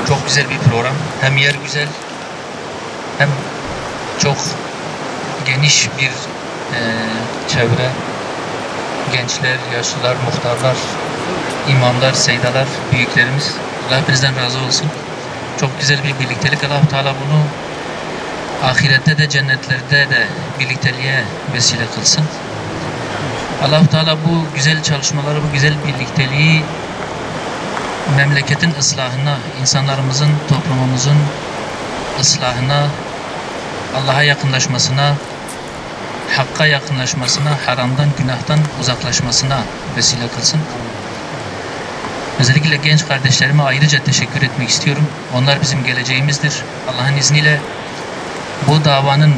Çok güzel bir program. Hem yer güzel, hem çok geniş bir çevre. Gençler, yaşlılar, muhtarlar, imamlar, seydalar, büyüklerimiz. Allah hepinizden razı olsun. Çok güzel bir birliktelik. Allah-u Teala bunu ahirette de cennetlerde de birlikteliğe vesile kılsın. Allah-u Teala bu güzel çalışmaları, bu güzel birlikteliği memleketin ıslahına, insanlarımızın, toplumumuzun ıslahına, Allah'a yakınlaşmasına, Hakk'a yakınlaşmasına, haramdan, günahtan uzaklaşmasına vesile kılsın. Özellikle genç kardeşlerime ayrıca teşekkür etmek istiyorum. Onlar bizim geleceğimizdir. Allah'ın izniyle bu davanın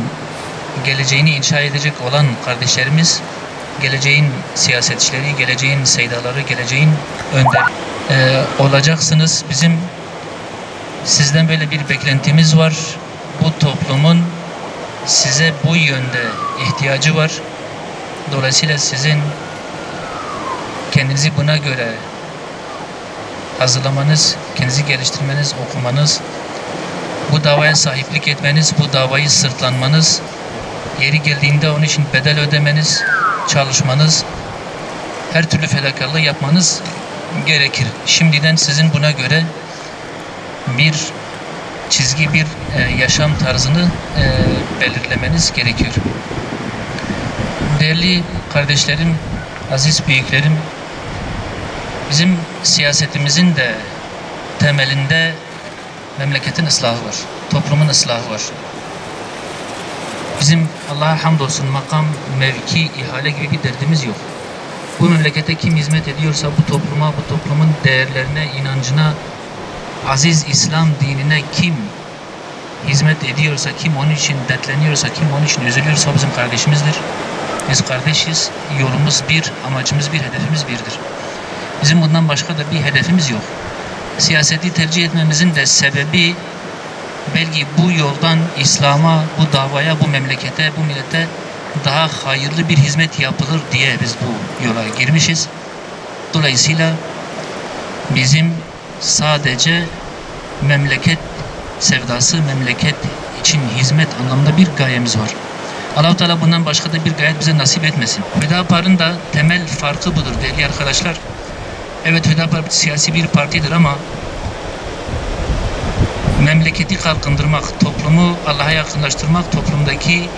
geleceğini inşa edecek olan kardeşlerimiz, geleceğin siyasetçileri, geleceğin seydaları, geleceğin önder olacaksınız. Bizim sizden böyle bir beklentimiz var. Bu toplumun size bu yönde ihtiyacı var. Dolayısıyla sizin kendinizi buna göre hazırlamanız, kendinizi geliştirmeniz, okumanız, bu davaya sahiplik etmeniz, bu davayı sırtlanmanız, yeri geldiğinde onun için bedel ödemeniz, çalışmanız, her türlü fedakarlığı yapmanız gerekir. Şimdiden sizin buna göre bir çizgi, bir yaşam tarzını belirlemeniz gerekiyor. Değerli kardeşlerim, aziz büyüklerim, bizim siyasetimizin de temelinde memleketin ıslahı var, toplumun ıslahı var. Bizim Allah'a hamdolsun makam, mevki, ihale gibi bir derdimiz yok. Bu memlekete kim hizmet ediyorsa bu topluma, bu toplumun değerlerine, inancına, aziz İslam dinine kim hizmet ediyorsa, kim onun için dertleniyorsa, kim onun için üzülüyorsa o bizim kardeşimizdir. Biz kardeşiz, yolumuz bir, amacımız bir, hedefimiz birdir. Bizim bundan başka da bir hedefimiz yok. Siyaseti tercih etmemizin de sebebi belki bu yoldan İslam'a, bu davaya, bu memlekete, bu millete daha hayırlı bir hizmet yapılır diye biz bu yola girmişiz. Dolayısıyla bizim sadece memleket sevdası, memleket için hizmet anlamında bir gayemiz var. Allah-u Teala bundan başka da bir gayet bize nasip etmesin. Hüdapar'ın da temel farkı budur değerli arkadaşlar. Evet, Hüdapar siyasi bir partidir ama memleketi kalkındırmak, toplumu Allah'a yakınlaştırmak, toplumdaki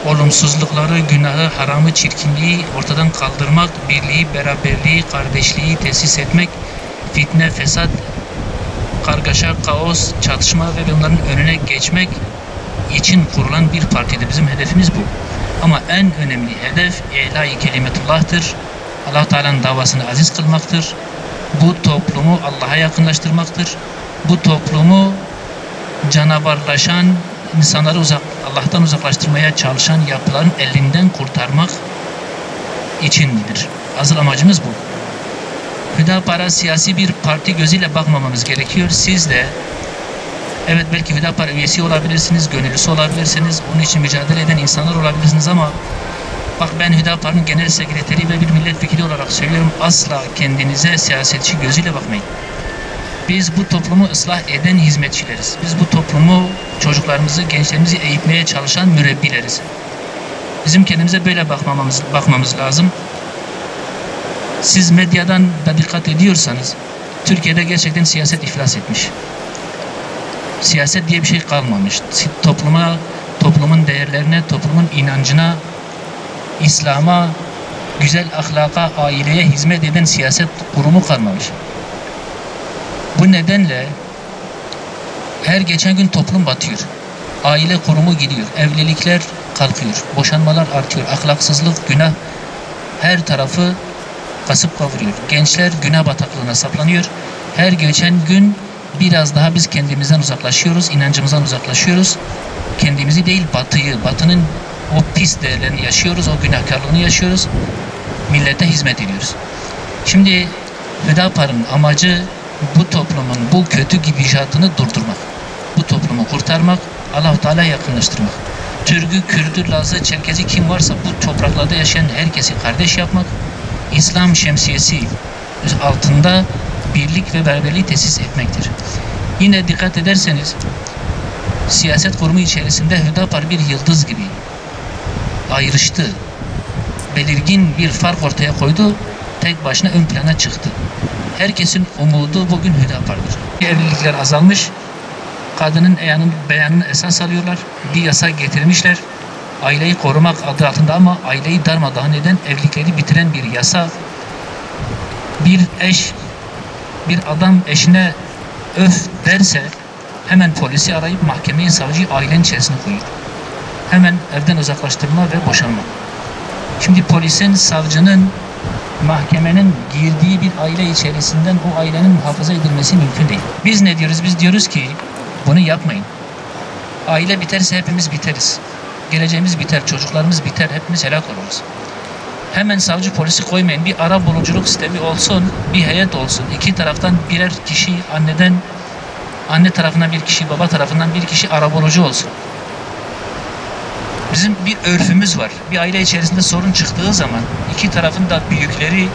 olumsuzlukları, günahı, haramı, çirkinliği ortadan kaldırmak, birliği, beraberliği, kardeşliği tesis etmek, fitne, fesat, kargaşa, kaos, çatışma ve bunların önüne geçmek için kurulan bir partidir. Bizim hedefimiz bu. Ama en önemli hedef İlâ-i Kelimetullah'tır. Allah Teala'nın davasını aziz kılmaktır. Bu toplumu Allah'a yakınlaştırmaktır. Bu toplumu canavarlaşan, insanları Allah'tan uzaklaştırmaya çalışan yapıların elinden kurtarmak içindir. Asıl amacımız bu. Hüdapar'a siyasi bir parti gözüyle bakmamamız gerekiyor. Siz de evet belki Hüdapar üyesi olabilirsiniz, gönüllüsü olabilirsiniz, bunun için mücadele eden insanlar olabilirsiniz ama bak, ben Hüdapar'ın genel sekreteri ve bir milletvekili olarak söylüyorum, asla kendinize siyasetçi gözüyle bakmayın. Biz bu toplumu ıslah eden hizmetçileriz. Biz bu toplumu, çocuklarımızı, gençlerimizi eğitmeye çalışan mürebbileriz. Bizim kendimize böyle bakmamız lazım. Siz medyadan da dikkat ediyorsanız, Türkiye'de gerçekten siyaset iflas etmiş. Siyaset diye bir şey kalmamış. Toplumun değerlerine, toplumun inancına, İslam'a, güzel ahlaka, aileye hizmet eden siyaset kurumu kalmamış. Bu nedenle her geçen gün toplum batıyor. Aile kurumu gidiyor. Evlilikler kalkıyor. Boşanmalar artıyor. Ahlaksızlık, günah her tarafı kasıp kavuruyor. Gençler günah bataklığına saplanıyor. Her geçen gün biraz daha biz kendimizden uzaklaşıyoruz, inancımızdan uzaklaşıyoruz. Kendimizi değil batıyı, batının o pis değerlerini yaşıyoruz, o günahkarlığını yaşıyoruz. Millete hizmet ediyoruz. Şimdi Hüdapar'ın amacı bu toplumun bu kötü gidişatını durdurmak. Bu toplumu kurtarmak, Allah-u Teala yakınlaştırmak. Türk'ü, Kürt'ü, Laz'ı, Çerkez'i kim varsa bu topraklarda yaşayan herkesi kardeş yapmak, İslam şemsiyesi altında birlik ve beraberliği tesis etmektir. Yine dikkat ederseniz siyaset kurumu içerisinde Hüdapar bir yıldız gibi ayrıştı. Belirgin bir fark ortaya koydu. Tek başına ön plana çıktı. Herkesin umudu bugün Hüdapar'dır. Evlilikler azalmış. Kadının beyanını esas alıyorlar. Bir yasa getirmişler. Aileyi korumak adı altında ama aileyi darmadağın eden, evlilikleri bitiren bir yasa. Bir adam eşine öf derse hemen polisi arayıp mahkemeyi, savcıyı ailenin içerisine koyuyor. Hemen evden uzaklaştırma ve boşanma. Şimdi polisin, savcının, mahkemenin girdiği bir aile içerisinden o ailenin muhafaza edilmesi mümkün değil. Biz ne diyoruz? Biz diyoruz ki bunu yapmayın. Aile biterse hepimiz biteriz. Geleceğimiz biter, çocuklarımız biter, hepimiz helak oluruz. Hemen savcı polisi koymayın. Bir ara buluculuk sistemi olsun, bir heyet olsun. İki taraftan birer kişi, anne tarafından bir kişi, baba tarafından bir kişi arabulucu olsun. Bizim bir örfümüz var. Bir aile içerisinde sorun çıktığı zaman iki tarafın da büyükleri,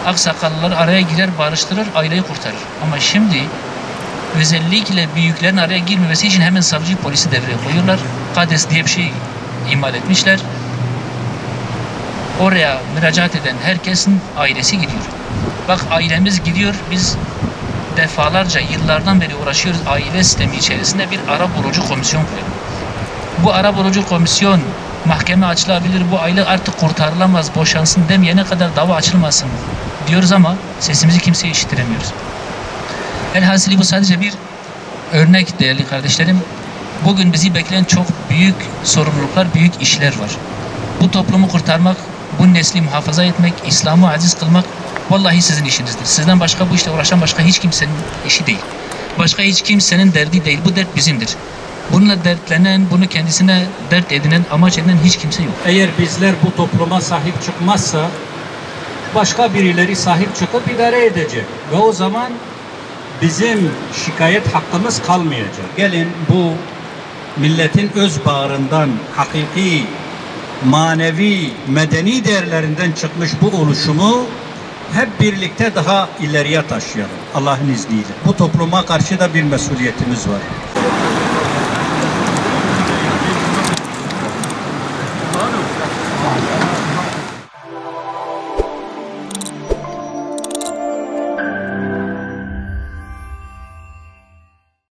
aksakallılar araya girer, barıştırır, aileyi kurtarır. Ama şimdi özellikle büyüklerin araya girmemesi için hemen savcı polisi devreye koyuyorlar. Kades diye bir şey imal etmişler. Oraya müracaat eden herkesin ailesi gidiyor. Bak ailemiz gidiyor, biz defalarca, yıllardan beri uğraşıyoruz aile sistemi içerisinde bir ara bulucu komisyon koyalım. Bu ara bulucu komisyon mahkeme açılabilir, bu aile artık kurtarılamaz, boşansın demeyene kadar dava açılmasın diyoruz ama sesimizi kimseye işittiremiyoruz. Elhasili bu sadece bir örnek değerli kardeşlerim. Bugün bizi bekleyen çok büyük sorumluluklar, büyük işler var. Bu toplumu kurtarmak, bu nesli muhafaza etmek, İslam'ı aziz kılmak vallahi sizin işinizdir. Sizden başka bu işte uğraşan başka hiç kimsenin işi değil. Başka hiç kimsenin derdi değil. Bu dert bizimdir. Bununla dertlenen, bunu kendisine dert edinen, amaç edinen hiç kimse yok. Eğer bizler bu topluma sahip çıkmazsa başka birileri sahip çıkıp idare edecek. Ve o zaman bizim şikayet hakkımız kalmayacak. Gelin bu milletin öz bağrından hakiki, manevi, medeni değerlerinden çıkmış bu oluşumu hep birlikte daha ileriye taşıyalım Allah'ın izniyle. Bu topluma karşı da bir mesuliyetimiz var.